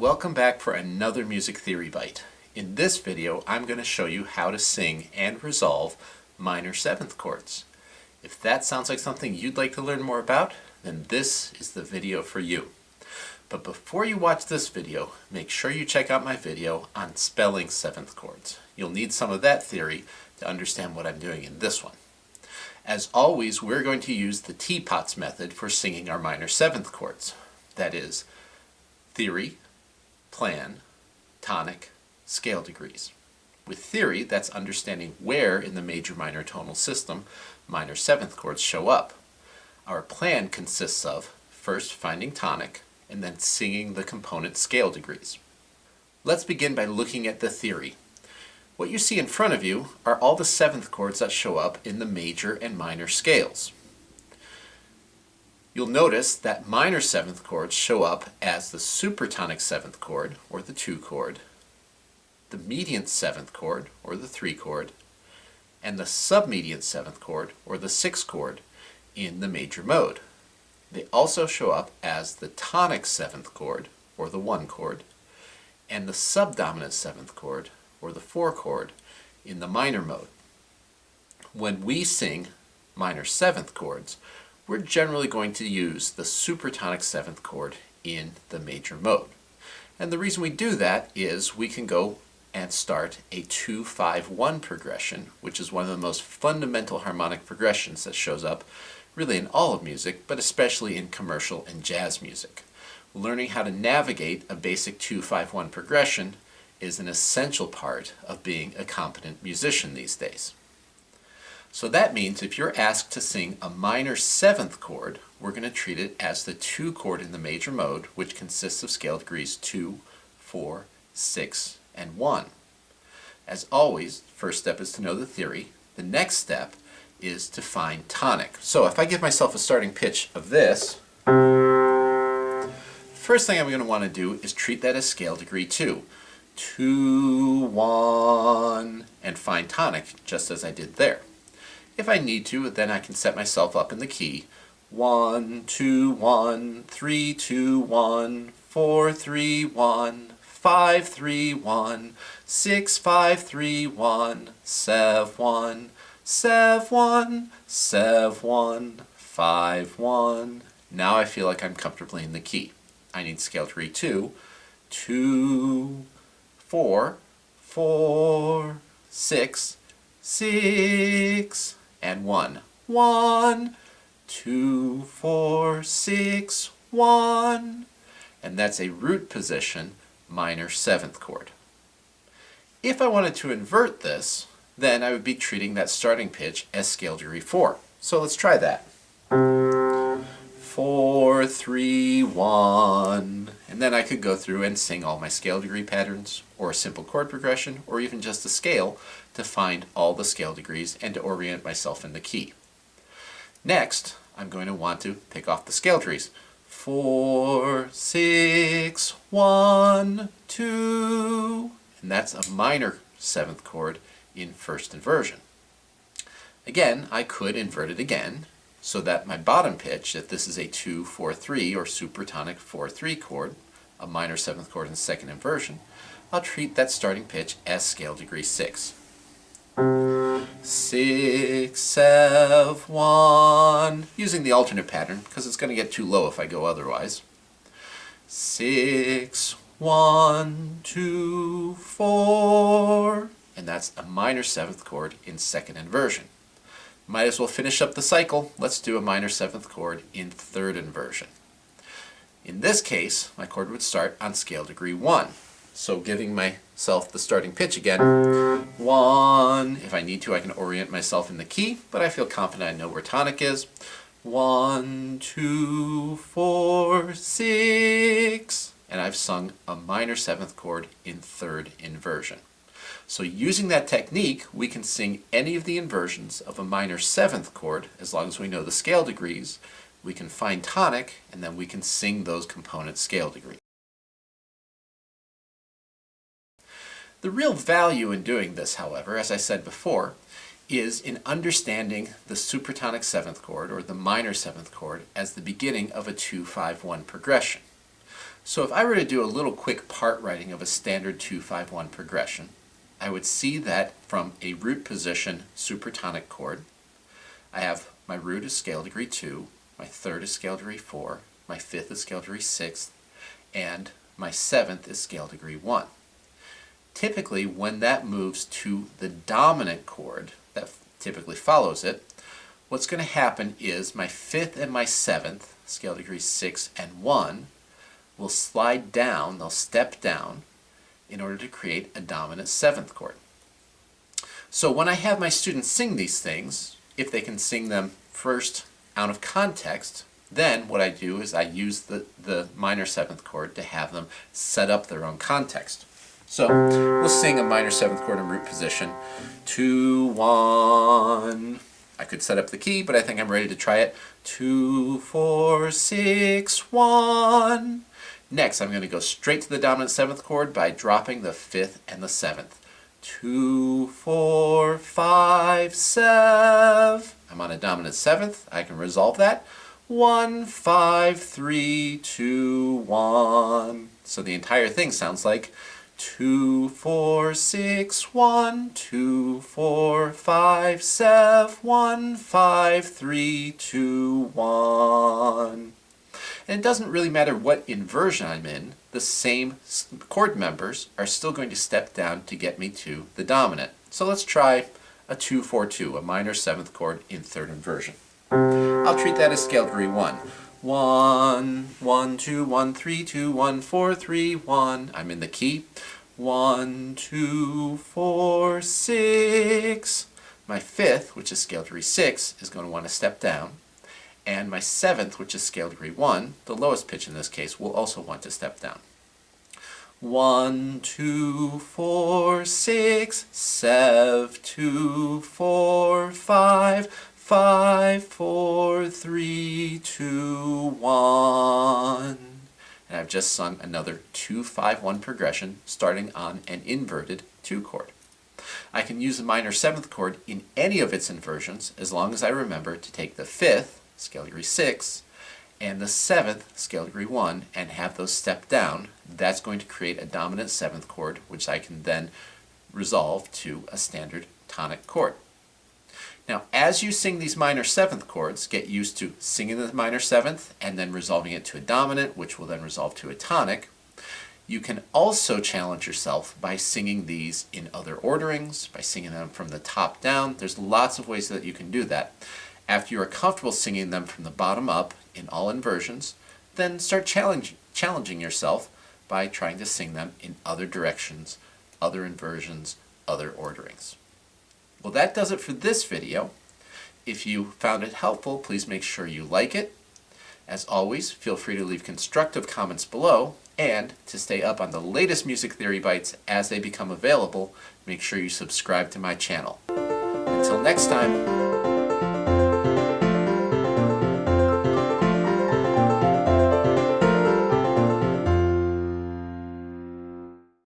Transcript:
Welcome back for another Music Theory Bite. In this video, I'm going to show you how to sing and resolve minor seventh chords. If that sounds like something you'd like to learn more about, then this is the video for you. But before you watch this video, make sure you check out my video on spelling seventh chords. You'll need some of that theory to understand what I'm doing in this one. As always, we're going to use the teapots method for singing our minor seventh chords. That is, theory, plan, tonic, scale degrees. With theory, that's understanding where in the major-minor tonal system minor seventh chords show up. Our plan consists of first finding tonic and then singing the component scale degrees. Let's begin by looking at the theory. What you see in front of you are all the seventh chords that show up in the major and minor scales. You'll notice that minor seventh chords show up as the supertonic seventh chord, or the 2 chord, the mediant seventh chord, or the 3 chord, and the submediant seventh chord, or the 6 chord, in the major mode. They also show up as the tonic seventh chord, or the 1 chord, and the subdominant seventh chord, or the 4 chord, in the minor mode. When we sing minor seventh chords, we're generally going to use the supertonic seventh chord in the major mode. And the reason we do that is we can go and start a 2-5-1 progression, which is one of the most fundamental harmonic progressions that shows up really in all of music, but especially in commercial and jazz music. Learning how to navigate a basic 2-5-1 progression is an essential part of being a competent musician these days. So that means if you're asked to sing a minor seventh chord, we're going to treat it as the 2 chord in the major mode, which consists of scale degrees 2, 4, 6, and 1. As always, first step is to know the theory. The next step is to find tonic. So if I give myself a starting pitch of this, first thing I'm going to want to do is treat that as scale degree 2. 2, 1, and find tonic, just as I did there. If I need to, then I can set myself up in the key 1, 2, 1, 3, 2, 1, 4, 3, 1, 5, 3, 1, 6, 5, 3, 1, 7, 1, 7, 1, 7, 1, 5, 1. Now I feel like I'm comfortably in the key. I need scale degree 2, 2, 4, 4, 6, 6, and 1. 1, 2, 4, 6, 1. And that's a root position minor seventh chord. If I wanted to invert this, then I would be treating that starting pitch as scale degree 4. So let's try that. 4, 3, 1. And then I could go through and sing all my scale degree patterns, or a simple chord progression, or even just a scale to find all the scale degrees and to orient myself in the key. Next, I'm going to want to pick off the scale degrees. 4, 6, 1, 2. And that's a minor seventh chord in first inversion. Again, I could invert it again, so that my bottom pitch, if this is a 2, 4, 3 or supertonic 4, 3 chord, a minor seventh chord in second inversion, I'll treat that starting pitch as scale degree 6. 6, 7, 1, using the alternate pattern because it's going to get too low if I go otherwise. 6, 1, 2, 4, and that's a minor seventh chord in second inversion. Might as well finish up the cycle. Let's do a minor seventh chord in third inversion. In this case, my chord would start on scale degree 1. So giving myself the starting pitch again, 1. If I need to, I can orient myself in the key, but I feel confident I know where tonic is. 1, 2, 4, 6. And I've sung a minor seventh chord in third inversion. So using that technique, we can sing any of the inversions of a minor seventh chord as long as we know the scale degrees. We can find tonic, and then we can sing those component scale degrees. The real value in doing this, however, as I said before, is in understanding the supertonic seventh chord, or the minor seventh chord, as the beginning of a 2-5-1 progression. So if I were to do a little quick part writing of a standard 2-5-1 progression, I would see that from a root position supertonic chord, I have my root is scale degree 2, my third is scale degree 4, my fifth is scale degree 6, and my seventh is scale degree 1. Typically, when that moves to the dominant chord that typically follows it, what's going to happen is my fifth and my seventh, scale degree 6 and 1, will slide down, they'll step down in order to create a dominant seventh chord. So when I have my students sing these things, if they can sing them first out of context, then what I do is I use the minor seventh chord to have them set up their own context. So we'll sing a minor seventh chord in root position, 2, 1. I could set up the key, but I think I'm ready to try it. 2, 4, 6, 1. Next, I'm going to go straight to the dominant seventh chord by dropping the fifth and the seventh. 2, 4, 5, 7. I'm on a dominant seventh. I can resolve that. 1, 5, 3, 2, 1. So the entire thing sounds like 2, 4, 6, 1, 2, 4, 5, 7, 1, 5, 3, 2, 1. And it doesn't really matter what inversion I'm in, the same chord members are still going to step down to get me to the dominant. So let's try a 2, 4, 2, a minor seventh chord in third inversion. I'll treat that as scale degree 1. 1, 1, 2, 1, 3, 2, 1, 4, 3, 1. I'm in the key. 1, 2, 4, 6. My fifth, which is scale degree 6, is going to want to step down. And my seventh, which is scale degree 1, the lowest pitch in this case, will also want to step down. 1, 2, 4, 6, 7, 2, 4, 5, 5, 4, 3, 2, 1. And I've just sung another 2-5-1 progression starting on an inverted 2 chord. I can use the minor seventh chord in any of its inversions as long as I remember to take the fifth, scale degree 6, and the seventh, scale degree 1, and have those step down. That's going to create a dominant seventh chord, which I can then resolve to a standard tonic chord. Now, as you sing these minor seventh chords, get used to singing the minor seventh and then resolving it to a dominant, which will then resolve to a tonic. You can also challenge yourself by singing these in other orderings, by singing them from the top down. There's lots of ways that you can do that. After you are comfortable singing them from the bottom up in all inversions, then start challenging yourself by trying to sing them in other directions, other inversions, other orderings. Well, that does it for this video. If you found it helpful, please make sure you like it. As always, feel free to leave constructive comments below, and to stay up on the latest music theory bites as they become available, make sure you subscribe to my channel. Until next time.